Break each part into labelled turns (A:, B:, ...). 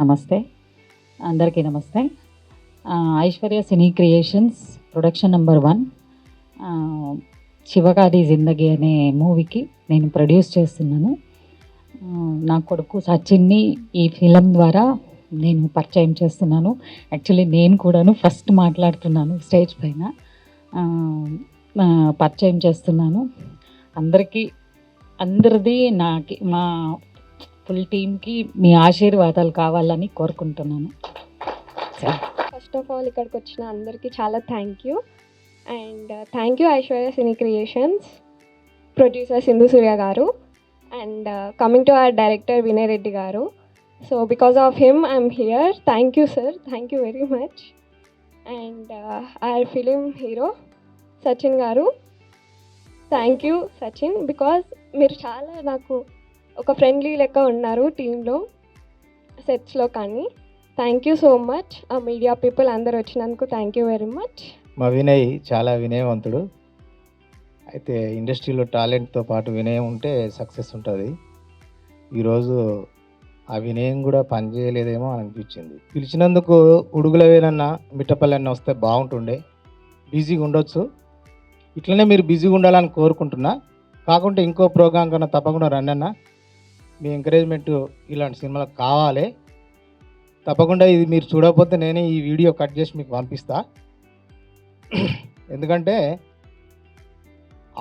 A: నమస్తే, అందరికీ నమస్తే. Aishwarya cine creations production number 1 శివగారి జిందగీ అనే మూవీకి నేను ప్రొడ్యూస్ చేస్తున్నాను. నా కొడుకు సచిన్ని ఈ ఫిలం ద్వారా నేను పరిచయం చేస్తున్నాను. యాక్చువల్లీ నేను కూడాను ఫస్ట్ మాట్లాడుతున్నాను స్టేజ్ పైన, పరిచయం చేస్తున్నాను అందరిది నాకు మా ఫుల్ టీమ్కి మీ ఆశీర్వాదాలు కావాలని కోరుకుంటున్నాను.
B: ఫస్ట్ ఆఫ్ ఆల్ ఇక్కడికి వచ్చిన అందరికీ చాలా thank you. And thank you Aishwarya cine creations producer Sindhu Surya garu and coming to our director Vinay Reddy garu. So because of him I'm here. Thank you sir, thank you very much. And our film hero Sachin garu, thank you Sachin, because మీరు చాలా నాకు ఒక friendly లెక్క ఉన్నారు టీంలో, సెట్స్లో కానీ. Thank you so much. ఆ media people అందరు వచ్చినందుకు థ్యాంక్ యూ వెరీ మచ్.
C: మా వినయ్ చాలా వినయవంతుడు. అయితే ఇండస్ట్రీలో టాలెంట్తో పాటు వినయం ఉంటే సక్సెస్ ఉంటుంది. ఈరోజు ఆ వినయం కూడా పనిచేయలేదేమో అని అనిపించింది. పిలిచినందుకు ఉడుగులవేనన్నా మిట్టపల్లెన్న వస్తే బాగుంటుండే. బిజీగా ఉండొచ్చు, ఇట్లనే మీరు బిజీగా ఉండాలని కోరుకుంటున్నా. కాకుంటే ఇంకో ప్రోగ్రాం కన్నా తప్పకుండా రండి అన్న. మీ ఎంకరేజ్మెంట్ ఇలాంటి సినిమాలకు కావాలి. తప్పకుండా ఇది మీరు చూడకపోతే నేనే ఈ వీడియో కట్ చేసి మీకు పంపిస్తా. ఎందుకంటే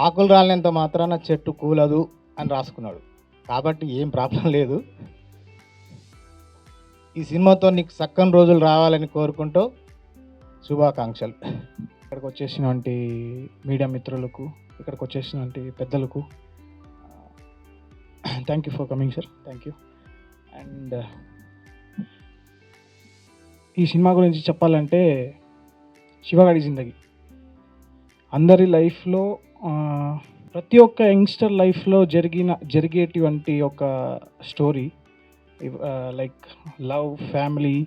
C: ఆకులు రాలినంత మాత్రాన చెట్టు కూలదు అని రాసుకున్నాడు, కాబట్టి ఏం ప్రాబ్లం లేదు. ఈ సినిమాతో నీకు చక్కని రోజులు రావాలని కోరుకుంటూ శుభాకాంక్షలు.
D: ఇక్కడికి వచ్చేసినటువంటి మీడియా మిత్రులకు, ఇక్కడికి వచ్చేసినటువంటి పెద్దలకు thank you for coming sir, thank you. And ఈ సినిమా గురించి చెప్పాలంటే శివగాడి జిందగీ అందరి లైఫ్లో, ప్రతి ఒక్క యంగ్స్టర్ లైఫ్లో జరిగేటువంటి ఒక story. Like love, family,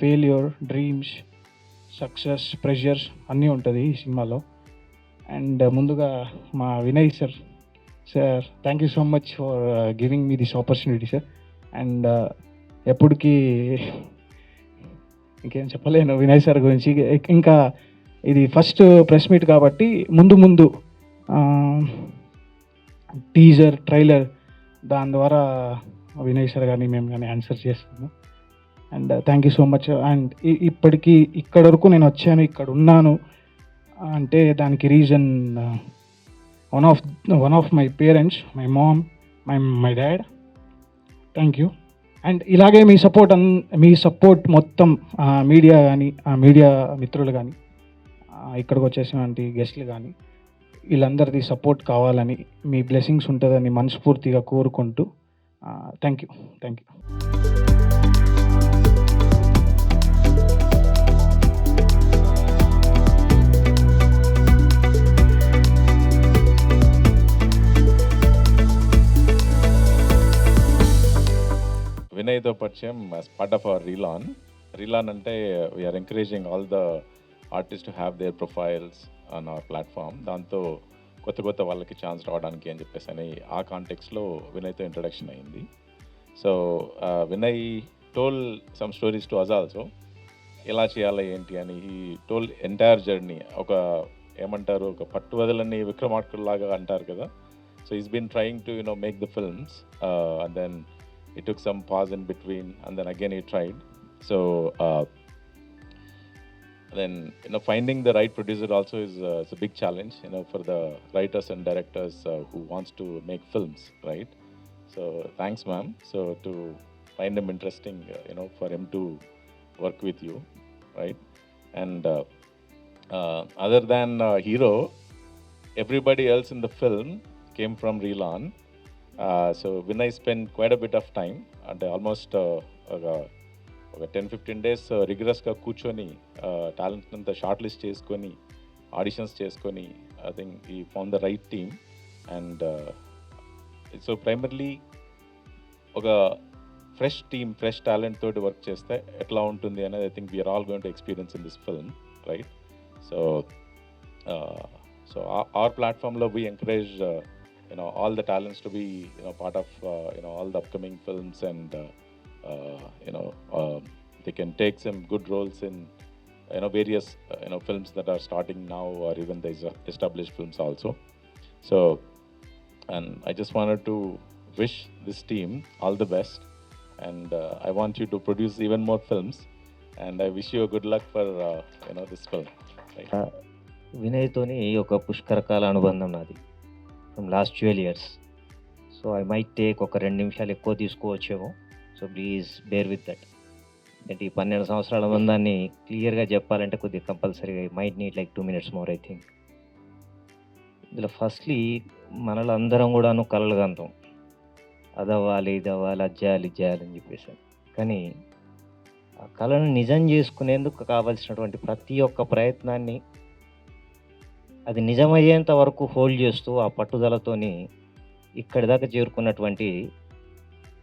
D: failure, dreams, success, pressures అన్నీ ఉంటుంది ఈ సినిమాలో. అండ్ ముందుగా మా Vinay sir, thank you so much for giving me this opportunity sir. And ఎప్పటికీ ఇంకేం చెప్పలేను వినయ్ సార్ గురించి. ఇంకా ఇది ఫస్ట్ ప్రెస్ మీట్ కాబట్టి ముందు టీజర్, ట్రైలర్, దాని ద్వారా వినయ్ సార్ కానీ మేము కానీ ఆన్సర్ చేస్తాము. And thank you so much. And ఇప్పటికీ ఇక్కడ వరకు నేను వచ్చాను, ఇక్కడ ఉన్నాను అంటే దానికి reason one of my parents, my mom, my dad. Thank you. And ఇలాగే మీ సపోర్ట్ మొత్తం మీడియా కానీ, మీడియా మిత్రులు కానీ, ఇక్కడికి వచ్చేసినటువంటి గెస్ట్లు కానీ, వీళ్ళందరిది సపోర్ట్ కావాలని, మీ బ్లెస్సింగ్స్ ఉంటుందని మనస్ఫూర్తిగా కోరుకుంటూ థ్యాంక్ యూ.
E: వినయ్తో పరిచయం as part of our రీలాన్ అంటే we are encouraging all the artist to have their profiles on our platform. దాంతో కొత్త వాళ్ళకి ఛాన్స్ రావడానికి అని చెప్పేసి అని ఆ కాంటెక్స్లో వినయ్తో ఇంట్రడక్షన్ అయింది. So Vinay told some stories to us also, ఎలా చేయాలి ఏంటి అని. ఈ టోల్ ఎంటైర్ జర్నీ. ఏమంటారు, ఒక పట్టు వదలని విక్రమార్కుల్లాగా అంటారు కదా. So he's been trying to make the films and then it took some pause in between and then again he tried. So then finding the right producer also is a big challenge for the writers and directors who wants to make films, right? So thanks ma'am, so to find him interesting, for him to work with you, right? And other than hero, everybody else in the film came from Relan. So Vinay spent quite a bit of time, అంటే almost ఒక 10-15 days రిగరస్గా కూర్చొని talent అంతా short list చేసుకొని, auditions చేసుకొని, I think he found the right team. And so primarily ఒక fresh team, fresh talent తోటి work చేస్తే ఎట్లా ఉంటుంది అనేది I think we are all going to experience in this film, right? So our platformలో we encourage all the talents to be part of all the upcoming films and they can take some good roles in various films that are starting now, or even the established films also. So, and I just wanted to wish this team all the best, and I want you to produce even more films, and I wish you a good luck for this film. Right?
F: వినయ్తోని ఒక పుష్కరకాల అనుబంధం నాది from last 12 years. So I might take ఒక 2 నిమిషాలు ఎక్కువ తీసుకోవచ్చేమో. So please bear with that. అంటే ఈ 12 సంవత్సరాల బంధాన్ని క్లియర్గా చెప్పాలంటే కొద్దిగా కంపల్సరీగా I might need like 2 minutes more I think. ఇందులో ఫస్ట్లీ మనలో అందరం కూడాను కలలు కంతాం, అదవ్వాలి ఇది అవ్వాలి అది చేయాలి ఇది చేయాలని చెప్పేసి. కానీ ఆ కళను నిజం చేసుకునేందుకు కావాల్సినటువంటి ప్రతి ఒక్క ప్రయత్నాన్ని అది నిజమయ్యేంత వరకు హోల్డ్ చేస్తూ ఆ పట్టుదలతోని ఇక్కడి దాకా చేరుకున్నటువంటి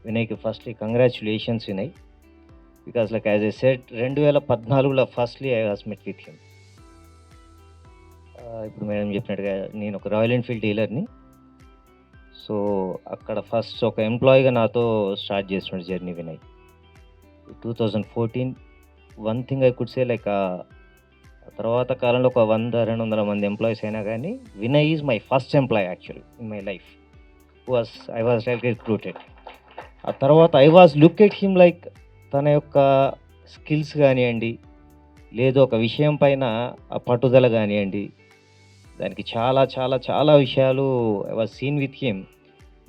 F: వినయ్కి firstly congratulations Vinay. Because like as a set 2014లో firstly I was met with him. ఇప్పుడు మేడం చెప్పినట్టుగా నేను ఒక రాయల్ ఎన్ఫీల్డ్ డీలర్ని. సో అక్కడ ఫస్ట్ ఒక ఎంప్లాయీగా నాతో స్టార్ట్ చేసిన journey Vinay. 2014 one thing I could say like తర్వాత కాలంలో ఒక 100-200 మంది ఎంప్లాయీస్ అయినా కానీ Vinay is my first employee actually in my life. I was like recruited. ఆ తర్వాత I was look at him like తన యొక్క స్కిల్స్ కానివ్వండి, లేదు ఒక విషయం పైన ఆ పట్టుదల కానివ్వండి, దానికి చాలా చాలా చాలా విషయాలు I was scene with him.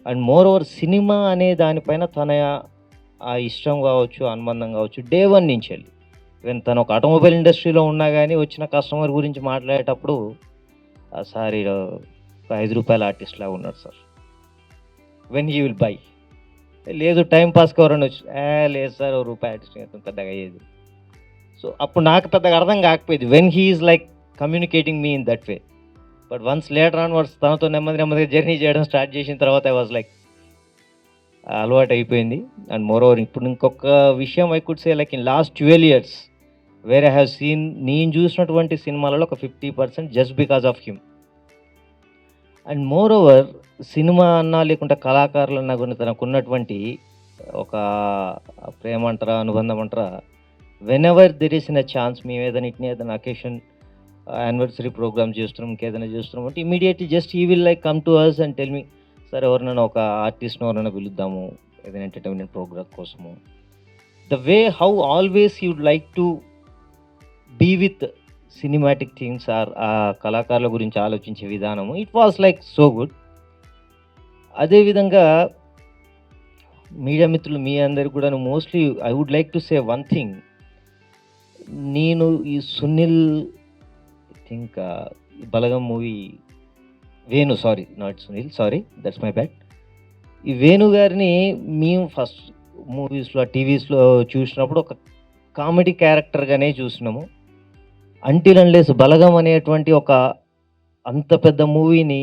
F: And more over cinema అనే దానిపైన తన ఆ ఇష్టం కావచ్చు, అనుబంధం కావచ్చు, డే 1 నుంచి వెళ్ళి ఈవెన్ తను ఒక ఆటోమొబైల్ ఇండస్ట్రీలో ఉన్నా కానీ వచ్చిన కస్టమర్ గురించి మాట్లాడేటప్పుడు సార్ ఒక ₹5 ఆర్టిస్ట్ లాగా ఉన్నాడు sir, when he will buy. లేదు టైం పాస్కి ఎవరైనా వచ్చి లేదు సార్ ₹1 ఆర్టిస్ట్ పెద్దగా అయ్యేది. సో అప్పుడు నాకు పెద్దగా అర్థం కాకపోయేది when he is like communicating me in that way. But once later onwards తనతో నెమ్మదిగా జర్నీ చేయడం స్టార్ట్ చేసిన తర్వాత ఐ వాజ్ లైక్ అలవాటు అయిపోయింది. అండ్ మోర్ ఓవర్ ఇప్పుడు ఇంకొక విషయం I could say like in last 12 years where I have seen, నేను చూసినటువంటి సినిమాలలో ఒక 50% just because of him. And more over cinema అన్నా లేకుంటే కళాకారులన్నా కూడా తనకు ఉన్నటువంటి ఒక ప్రేమ అంటారా, అనుబంధం అంటారా, whenever there is in a chance, మేము ఏదైనా అకేషన్ యానివర్సరీ ప్రోగ్రామ్ చేస్తున్నాం, ఇంకేదైనా చేస్తున్నాం అంటే immediately just he will like come to us and tell me sir ఎవరినైనా ఒక ఆర్టిస్ట్ని ఎవరైనా పిలుద్దాము ఏదైనా ఎంటర్టైన్మెంట్ ప్రోగ్రామ్ కోసము. The way how always you would like to be with cinematic things or ఆ కళాకారుల గురించి ఆలోచించే విధానము, it was like so good. అదేవిధంగా మీడియా మిత్రులు మీ అందరికి కూడా mostly I would like to say one thing. నేను ఈ Sunil think Balagam movie Venu, sorry not Sunil, sorry that's my bad. ఈ వేణు గారిని మేము ఫస్ట్ మూవీస్లో టీవీస్లో చూసినప్పుడు ఒక కామెడీ క్యారెక్టర్గానే చూసినాము. అంటిల్ అన్లెస్ బలగం అనేటువంటి ఒక అంత పెద్ద మూవీని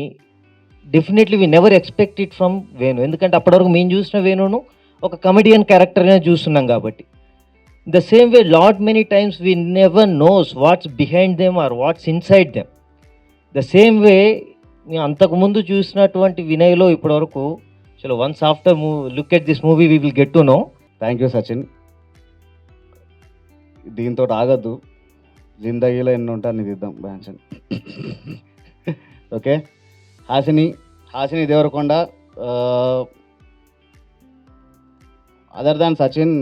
F: definitely we never expect it from Venu. ఎందుకంటే అప్పటివరకు మేము చూసిన వేణును ఒక కమెడియన్ క్యారెక్టర్గానే చూస్తున్నాం కాబట్టి. The same way lot many times we never knows what's behind them or what's inside them. The same way మేము అంతకుముందు చూసినటువంటి వినయ్లో ఇప్పటివరకు చలో once after look at this movie we will get to know.
G: Thank you Sachin. దీంతో ఆగద్దు, జిందగీలో ఎన్ని ఉంటా నీది ఇద్దాం బ్యాన్షన్. Okay, Hasini Devarakonda. Other than Sachin,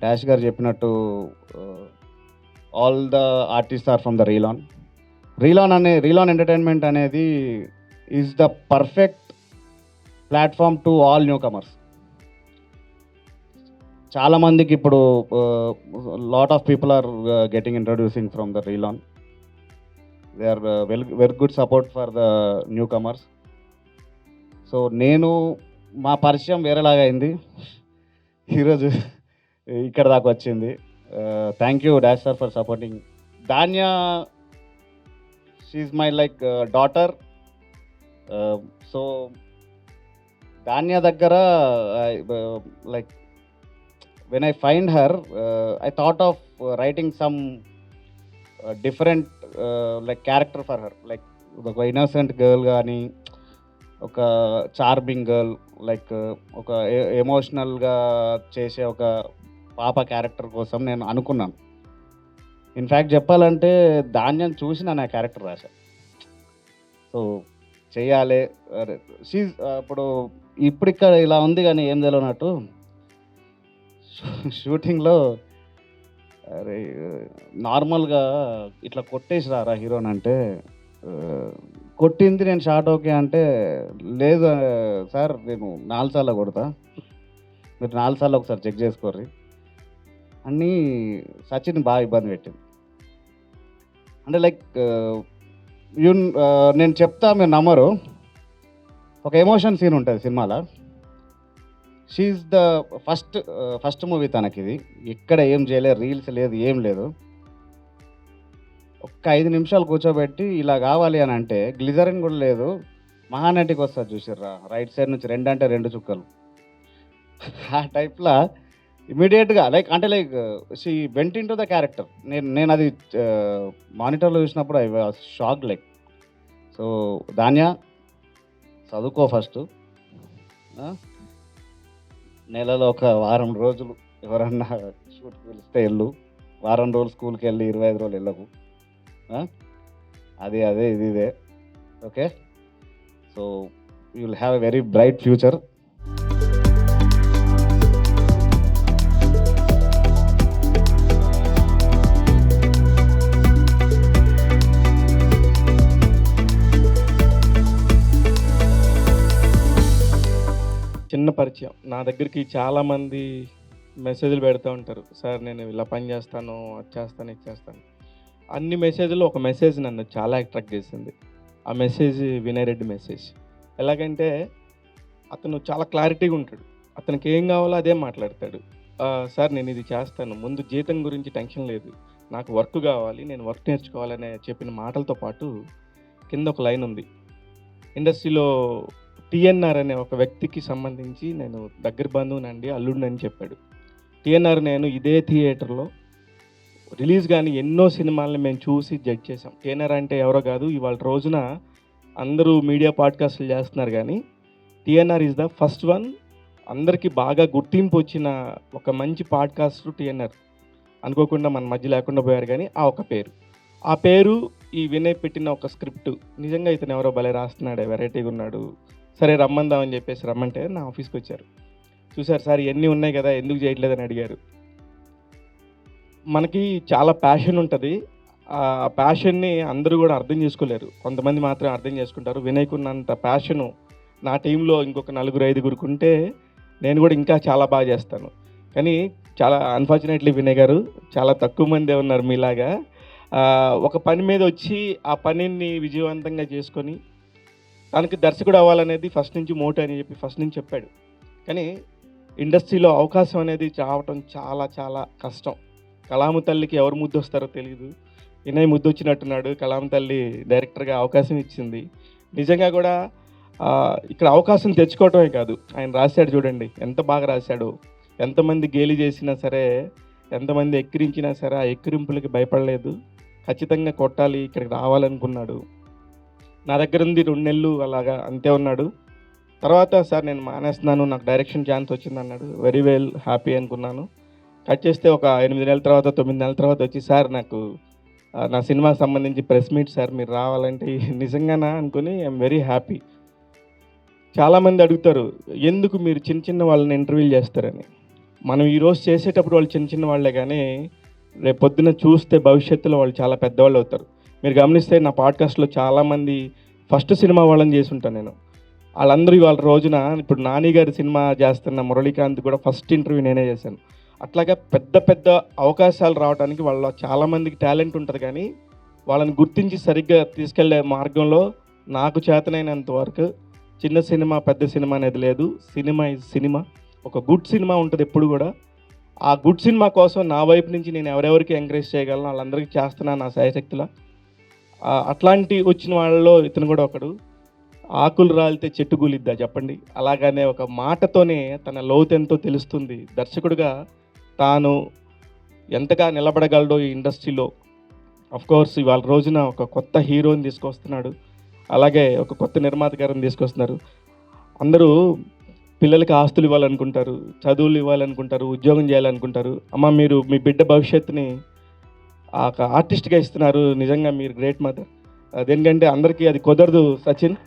G: Dash garu చెప్పినట్టు all the artist are from the Reelan. Reelan entertainment అనేది is the perfect platform to all newcomers. చాలామందికి ఇప్పుడు lot of people are getting introducing from the Reelan. They are very good support for the newcomers. So మా పరిచయం వేరేలాగా అయింది, ఈరోజు ఇక్కడ దాకా వచ్చింది. Thank you Dash sir for supporting. Dhanya, she's my like daughter. So Dhanya దగ్గర like when I find her, I thought of writing some different like character for her, like ఒక innocent girl కానీ, ఒక charming girl, లైక్ ఒక ఎమోషనల్గా చేసే ఒక పాప character కోసం నేను అనుకున్నాను. ఇన్ఫ్యాక్ట్ చెప్పాలంటే ధాన్యం చూసి నా క్యారెక్టర్ రాశా. సో చెయ్యాలి అరే ఇప్పుడు ఇక్కడ ఇలా ఉంది కానీ ఏం తెలియనట్టు షూటింగ్లో అరే నార్మల్గా ఇట్లా కొట్టేసి రారా హీరోని అంటే కొట్టింది నేను షార్ట్ ఓకే అంటే లేదు సార్ నేను 4 సార్లు కొడతా, మీరు 4 సార్లు ఒకసారి చెక్ చేసుకోర్రి అని సచిన్ బాగా ఇబ్బంది పెట్టింది. అంటే లైక్ నేను చెప్తా మీరు నమ్మరు, ఒక ఎమోషన్ సీన్ ఉంటుంది సినిమాలో. షీఈస్ ద ఫస్ట్ మూవీ తనకి, ఇది ఎక్కడ ఏం చేయలేదు, రీల్స్ లేదు, ఏం లేదు. ఒక్క 5 నిమిషాలు కూర్చోబెట్టి ఇలా కావాలి అని అంటే గ్లిజరిన్ కూడా లేదు, మహానటికి వస్తుంది చూసిర్రా రైట్ సైడ్ నుంచి 2 అంటే 2 చుక్కలు ఆ టైప్లో ఇమీడియట్గా like she went in to the character. నేను అది మానిటర్లో చూసినప్పుడు I was shock like. So ధాన్య చదువుకో ఫస్ట్, నెలలో ఒక వారం రోజులు ఎవరన్నా షూట్కి పిలిస్తే వెళ్ళు, వారం రోజులు స్కూల్కి వెళ్ళి 25 రోజులు వెళ్ళకు, అదే ఇదే okay. So you will have a very bright future.
H: చిన్న పరిచయం, నా దగ్గరికి చాలామంది మెసేజ్లు పెడుతూ ఉంటారు, సార్ నేను ఇలా పని చేస్తాను, అది చేస్తాను, ఇది చేస్తాను. అన్ని మెసేజ్లో ఒక మెసేజ్ నన్ను చాలా అట్రాక్ట్ చేసింది. ఆ మెసేజ్ వినయ్ రెడ్డి మెసేజ్. ఎలాగంటే అతను చాలా క్లారిటీగా ఉంటాడు, అతనికి ఏం కావాలో అదే మాట్లాడతాడు. సార్ నేను ఇది చేస్తాను, ముందు జీతం గురించి టెన్షన్ లేదు, నాకు వర్క్ కావాలి, నేను వర్క్ నేర్చుకోవాలనే చెప్పిన మాటలతో పాటు కింద ఒక లైన్ ఉంది, ఇండస్ట్రీలో టీఎన్ఆర్ అనే ఒక వ్యక్తికి సంబంధించి నేను దగ్గర బంధువునండి, అల్లుడినని చెప్పాడు. టీఎన్ఆర్ నేను ఇదే థియేటర్లో రిలీజ్ కానీ ఎన్నో సినిమాలను మేము చూసి జడ్జ్ చేసాం. టీఎన్ఆర్ అంటే ఎవరో కాదు, ఇవాళ రోజున అందరూ మీడియా పాడ్కాస్ట్లు చేస్తున్నారు కానీ TNR is the first one. అందరికీ బాగా గుర్తింపు వచ్చిన ఒక మంచి పాడ్కాస్టర్ టీఎన్ఆర్. అనుకోకుండా మన మధ్య లేకుండా పోయారు కానీ ఆ పేరు ఈ వినయ్ పెట్టిన ఒక స్క్రిప్ట్. నిజంగా ఇతను ఎవరో భలే రాస్తున్నాడు, వెరైటీగా ఉన్నాడు, సరే రమ్మందామని చెప్పేసి రమ్మంటే నా ఆఫీస్కి వచ్చారు. చూసారు సార్ ఇవన్నీ ఉన్నాయి కదా, ఎందుకు చేయట్లేదని అడిగారు. మనకి చాలా ప్యాషన్ ఉంటుంది, ఆ ప్యాషన్ని అందరూ కూడా అర్థం చేసుకోలేరు, కొంతమంది మాత్రం అర్థం చేసుకుంటారు. వినయ్కు ఉన్నంత ప్యాషను నా టీంలో ఇంకొక 4-5 ఉంటే నేను కూడా ఇంకా చాలా బాగా చేస్తాను. కానీ చాలా అన్ఫార్చునేట్లీ వినయ్ గారు చాలా తక్కువ మందే ఉన్నారు మీలాగా. ఒక పని మీద వచ్చి ఆ పనిని విజయవంతంగా చేసుకొని తనకి దర్శకుడు అవ్వాలనేది ఫస్ట్ నుంచి మోటో అని చెప్పి ఫస్ట్ నుంచి చెప్పాడు. కానీ ఇండస్ట్రీలో అవకాశం అనేది రావటం చాలా చాలా కష్టం. కళాము తల్లికి ఎవరు ముద్దు వస్తారో తెలియదు, వినయ్ ముద్దు వచ్చినట్టున్నాడు. కళాము తల్లి డైరెక్టర్గా అవకాశం ఇచ్చింది. నిజంగా కూడా ఇక్కడ అవకాశం తెచ్చుకోవటమే కాదు, ఆయన రాశాడు చూడండి ఎంత బాగా రాశాడు. ఎంతమంది గేలి చేసినా సరే, ఎంతమంది ఎక్కిరించినా సరే ఆ ఎక్కిరింపులకి భయపడలేదు, ఖచ్చితంగా కొట్టాలి, ఇక్కడికి రావాలనుకున్నాడు. నా దగ్గర ఉంది 2 నెలలు అలాగా అంతే ఉన్నాడు. తర్వాత సార్ నేను మానేస్తున్నాను, నాకు డైరెక్షన్ ఛాన్స్ వచ్చింది అన్నాడు. వెరీ వెల్, హ్యాపీ అనుకున్నాను. కట్ చేస్తే ఒక 8 నెలల తర్వాత 9 నెలల తర్వాత వచ్చి సార్ నాకు నా సినిమాకి సంబంధించి ప్రెస్ మీట్ సార్ మీరు రావాలంటే నిజంగానా అనుకుని ఐఎమ్ వెరీ హ్యాపీ. చాలామంది అడుగుతారు ఎందుకు మీరు చిన్న చిన్న వాళ్ళని ఇంటర్వ్యూలు చేస్తారని. మనం ఈరోజు చేసేటప్పుడు వాళ్ళు చిన్న చిన్న వాళ్ళే కానీ రేపు పొద్దున చూస్తే భవిష్యత్తులో వాళ్ళు చాలా పెద్దవాళ్ళు అవుతారు. మీరు గమనిస్తే నా పాడ్కాస్ట్లో చాలామంది ఫస్ట్ సినిమా వాళ్ళని చేసి ఉంటాను నేను. వాళ్ళందరూ ఇవాళ రోజున ఇప్పుడు నాని గారి సినిమా చేస్తున్న మురళీకాంత్ కూడా ఫస్ట్ ఇంటర్వ్యూ నేనే చేశాను. అట్లాగా పెద్ద పెద్ద అవకాశాలు రావడానికి వాళ్ళ చాలామందికి టాలెంట్ ఉంటుంది కానీ వాళ్ళని గుర్తించి సరిగ్గా తీసుకెళ్లే మార్గంలో నాకు చేతనైనంత వరకు చిన్న సినిమా పెద్ద సినిమా అనేది లేదు. Cinema is cinema. ఒక గుడ్ సినిమా ఉంటుంది ఎప్పుడు కూడా. ఆ గుడ్ సినిమా కోసం నా వైపు నుంచి నేను ఎవరెవరికి ఎంకరేజ్ చేయగలను వాళ్ళందరికీ చేస్తున్నాను నా శాయశక్తిలో. అట్లాంటి వచ్చిన వాళ్ళలో ఇతను కూడా ఒకడు. ఆకులు రాలితే చెట్టు కూలిద్దా చెప్పండి. అలాగనే ఒక మాటతోనే తన లోతెంతో తెలుస్తుంది. దర్శకుడిగా తాను ఎంతగా నిలబడగలడో ఈ ఇండస్ట్రీలో. అఫ్కోర్స్ ఇవాళ రోజున ఒక కొత్త హీరోని తీసుకొస్తున్నాడు, అలాగే ఒక కొత్త నిర్మాత గారిని తీసుకొస్తున్నారు. అందరూ పిల్లలకి ఆస్తులు ఇవ్వాలనుకుంటారు, చదువులు ఇవ్వాలనుకుంటారు, ఉద్యోగం చేయాలనుకుంటారు. అమ్మ మీరు మీ బిడ్డ భవిష్యత్తుని ఒక ఆర్టిస్ట్గా ఇస్తున్నారు, నిజంగా మీరు గ్రేట్ మదర్. అదేంటంటే అందరికీ అది కుదరదు సచిన్.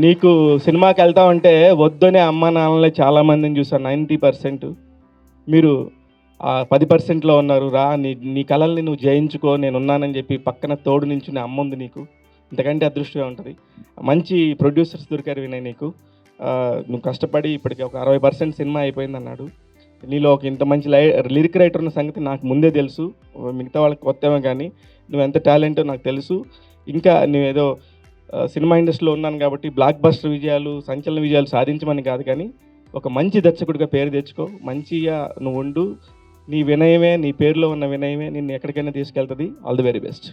H: నీకు సినిమాకి వెళ్తామంటే వద్దనే అమ్మ నాన్నలే చాలామందిని చూసాను. 90% మీరు 10%లో ఉన్నారు. రా నీ కళల్ని నువ్వు జయించుకో, నేను ఉన్నానని చెప్పి పక్కన తోడు నించునే అమ్మ ఉంది నీకు. ఇంతకంటే అదృష్టమే ఉంటుంది. మంచి ప్రొడ్యూసర్స్ దొరికారు వినయ్ నీకు. నువ్వు కష్టపడి ఇప్పటికి ఒక 60% సినిమా అయిపోయింది అన్నాడు. నీలో ఒక ఇంత మంచి లిరిక్ రైటర్ ఉన్న సంగతి నాకు ముందే తెలుసు. మిగతా వాళ్ళకి కొత్తమే కానీ నువ్వు ఎంత టాలెంటో నాకు తెలుసు. ఇంకా నువ్వేదో సినిమా ఇండస్ట్రీలో ఉన్నాను కాబట్టి బ్లాక్ బస్టర్ విజయాలు, సంచలన విజయాలు సాధించమని కాదు, కానీ ఒక మంచి దర్శకుడిగా పేరు తెచ్చుకో. మంచిగా నువ్వు ఉండు. నీ వినయమే, నీ పేరులో ఉన్న వినయమే నిన్ను ఎక్కడికైనా తీసుకెళ్తుంది. All the very best.